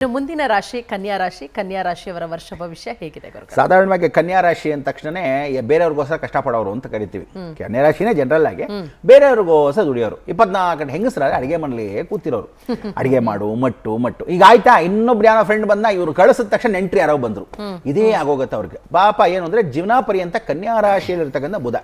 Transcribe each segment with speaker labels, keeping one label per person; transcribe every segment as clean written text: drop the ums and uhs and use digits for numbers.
Speaker 1: ಮುಂದಿನ ರಾಶಿ ಕನ್ಯಾ ರಾಶಿ. ಕನ್ಯಾ ರಾಶಿಯವರ ವರ್ಷ ಭವಿಷ್ಯ ಹೇಗಿದೆ ಗುರುಗಳೇ?
Speaker 2: ಸಾಧಾರಣವಾಗಿ ಕನ್ಯಾ ರಾಶಿ ಅಂದ ತಕ್ಷಣನೇ ಬೇರೆಯವ್ರಿಗೋಸ್ಕರ ಕಷ್ಟಪಡೋರು ಅಂತ ಕರಿತೀವಿ. ಕನ್ಯಾ ರಾಶಿನೇ ಜನರಲ್ ಆಗಿ ಬೇರೆಯವ್ರಿಗೋಸ್ಕರ ದುಡಿಯೋರು. 24 ಗಂಟೆ ಹೆಂಗಸರಾದ್ರೆ ಅಡಿಗೆ ಮನೇಲಿ ಕೂತಿರೋರು. ಅಡಿಗೆ ಮಾಡು ಮಟ್ಟು ಈಗ ಆಯ್ತಾ, ಇನ್ನೊಬ್ರು ಯಾರೋ ಫ್ರೆಂಡ್ ಬಂದ ಇವ್ರು ಕಳಿಸಿದ ತಕ್ಷಣ ನೆಂಟ್ರಿ ಯಾರೋ ಬಂದ್ರು, ಇದೇ ಆಗೋಗುತ್ತೆ ಅವ್ರಿಗೆ. ಪಾಪ ಏನು ಅಂದ್ರೆ ಜೀವನ ಪರ್ಯಂತ ಕನ್ಯಾ ರಾಶಿಯಲ್ಲಿ ಇರ್ತಕ್ಕಂಥ ಬುಧ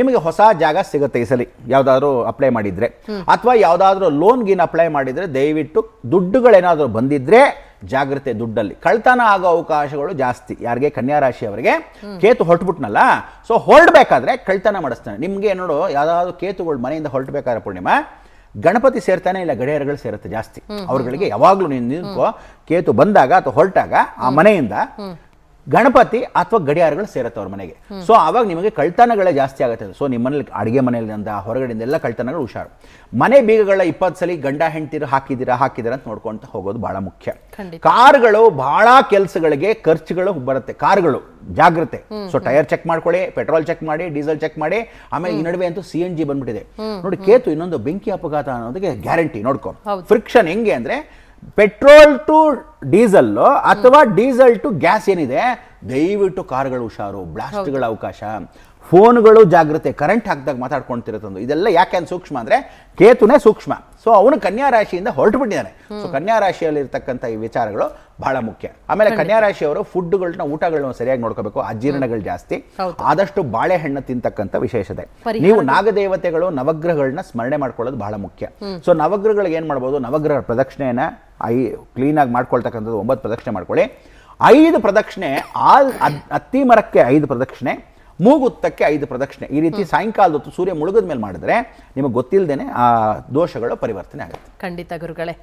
Speaker 2: ನಿಮಗೆ ಹೊಸ ಜಾಗ ಸಿಗುತ್ತೆ ಈ ಸಲ ಯಾವ್ದಾದ್ರು ಅಪ್ಲೈ ಮಾಡಿದ್ರೆ, ಅಥವಾ ಯಾವ್ದಾದ್ರು ಲೋನ್ ಗೀನ್ ಅಪ್ಲೈ ಮಾಡಿದ್ರೆ ದಯವಿಟ್ಟು ದುಡ್ಡುಗಳೇನಾದ್ರು ಬಂದಿದ್ರೆ ಜಾಗ್ರತೆ. ದುಡ್ಡಲ್ಲಿ ಕಳ್ತನ ಆಗೋ ಅವಕಾಶಗಳು ಜಾಸ್ತಿ. ಯಾರಿಗೆ? ಕನ್ಯಾ ರಾಶಿಯವರಿಗೆ. ಕೇತು ಹೊರಟ್ಬಿಟ್ನಲ್ಲ, ಸೊ ಹೊರಡ್ಬೇಕಾದ್ರೆ ಕಳ್ತನ ಮಾಡಿಸ್ತಾನೆ. ನಿಮ್ಗೆ ನೋಡು, ಯಾವ್ದಾದ್ರು ಕೇತುಗಳು ಮನೆಯಿಂದ ಹೊರಟ್ಬೇಕಾದ್ರೆ ಪೂರ್ಣಿಮಾ ಗಣಪತಿ ಸೇರ್ತಾನೆ ಇಲ್ಲ ಗಡಿಯಾರಗಳು ಸೇರುತ್ತೆ ಜಾಸ್ತಿ. ಅವ್ರಗಳಿಗೆ ಯಾವಾಗ್ಲೂ ನಿಂತ್ಕೋ, ಕೇತು ಬಂದಾಗ ಅಥವಾ ಹೊರಟಾಗ ಆ ಮನೆಯಿಂದ ಗಣಪತಿ ಅಥವಾ ಗಡಿಯಾರಗಳು ಸೇರುತ್ತೆ ಅವ್ರ ಮನೆಗೆ. ಸೊ ಆವಾಗ ನಿಮಗೆ ಕಳ್ತನಗಳೇ ಜಾಸ್ತಿ ಆಗುತ್ತೆ. ಸೊ ನಿಮ್ಮನೇಲಿ ಅಡಿಗೆ ಮನೆಯಿಂದ ಹೊರಗಡೆಯಿಂದ ಎಲ್ಲ ಕಳ್ತನಗಳು ಹುಷಾರು. ಮನೆ ಬೀಗಗಳ 20 ಸಲ ಗಂಡ ಹೆಂಡ್ತಿರು ಹಾಕಿದ್ದೀರಾ ಅಂತ ನೋಡ್ಕೊಂತ ಹೋಗೋದು ಬಹಳ ಮುಖ್ಯ. ಕಾರ್ಗಳು ಬಹಳ ಕೆಲಸಗಳಿಗೆ ಖರ್ಚುಗಳು ಬರುತ್ತೆ. ಕಾರ್ಗಳು ಜಾಗ್ರತೆ. ಸೊ ಟೈರ್ ಚೆಕ್ ಮಾಡ್ಕೊಳ್ಳಿ, ಪೆಟ್ರೋಲ್ ಚೆಕ್ ಮಾಡಿ, ಡೀಸೆಲ್ ಚೆಕ್ ಮಾಡಿ. ಆಮೇಲೆ ಈ ನಡುವೆ ಅಂತೂ CNG ಬಂದ್ಬಿಟ್ಟಿದೆ ನೋಡಿ. ಕೇತು ಇನ್ನೊಂದು ಬೆಂಕಿ ಅಪಘಾತ ಅನ್ನೋದಕ್ಕೆ ಗ್ಯಾರಂಟಿ. ನೋಡ್ಕೊ, ಫ್ರಿಕ್ಷನ್ ಹೆಂಗೆ ಅಂದ್ರೆ ಪೆಟ್ರೋಲ್ ಟು ಡೀಸೆಲ್ ಅಥವಾ ಡೀಸೆಲ್ ಟು ಗ್ಯಾಸ್ ಏನಿದೆ, ದಯವಿಟ್ಟು ಕಾರ್ಗಳು ಹುಷಾರು. ಬ್ಲಾಸ್ಟ್ಗಳ ಅವಕಾಶ, ಫೋನ್ಗಳು ಜಾಗ್ರತೆ, ಕರೆಂಟ್ ಹಾಕಿದಾಗ ಮಾತಾಡ್ಕೊಂತಿರುತ್ತಂದು. ಇದೆಲ್ಲ ಯಾಕೆ ಅಂತ ಸೂಕ್ಷ್ಮ ಅಂದ್ರೆ ಕೇತುನೇ ಸೂಕ್ಷ್ಮ. ಸೊ ಅವನು ಕನ್ಯಾ ರಾಶಿಯಿಂದ ಹೊರಟು ಬಿಟ್ಟಿದ್ದಾನೆ. ಸೊ ಕನ್ಯಾ ರಾಶಿಯಲ್ಲಿ ಇರ್ತಕ್ಕಂಥ ಈ ವಿಚಾರಗಳು ಬಹಳ ಮುಖ್ಯ. ಆಮೇಲೆ ಕನ್ಯಾ ರಾಶಿಯವರು ಫುಡ್ಗಳನ್ನ ಸರಿಯಾಗಿ ನೋಡ್ಕೋಬೇಕು. ಅಜೀರ್ಣಗಳು ಜಾಸ್ತಿ. ಆದಷ್ಟು ಬಾಳೆಹಣ್ಣು ತಿಂತಕ್ಕಂಥ ವಿಶೇಷತೆ. ನೀವು ನಾಗದೇವತೆಗಳು ನವಗ್ರಹಗಳನ್ನ ಸ್ಮರಣೆ ಮಾಡ್ಕೊಳ್ಳೋದು ಬಹಳ ಮುಖ್ಯ. ಸೊ ನವಗ್ರಹಗಳಿಗೆ ಏನ್ ಮಾಡ್ಬೋದು, ನವಗ್ರಹ ಪ್ರದಕ್ಷಿಣೆಯನ್ನ ಕ್ಲೀನಾಗಿ ಮಾಡ್ಕೊಳ್ತಕ್ಕಂಥದ್ದು 9 ಪ್ರದಕ್ಷಿಣೆ ಮಾಡ್ಕೊಳ್ಳಿ. 5 ಪ್ರದಕ್ಷಿಣೆ ಹತ್ತಿ ಮರಕ್ಕೆ 5 ಪ್ರದಕ್ಷಿಣೆ, ಮೂಗುತ್ತಕ್ಕೆ 5 ಪ್ರದಕ್ಷಿಣೆ. ಈ ರೀತಿ ಸಾಯಂಕಾಲದ ಹೊತ್ತು ಸೂರ್ಯ ಮುಳುಗದ ಮೇಲೆ ಮಾಡಿದ್ರೆ ನಿಮಗೆ ಗೊತ್ತಿಲ್ಲದೇನೆ ಆ ದೋಷಗಳು ಪರಿವರ್ತನೆ ಆಗುತ್ತೆ.
Speaker 1: ಖಂಡಿತ ಗುರುಗಳೇ.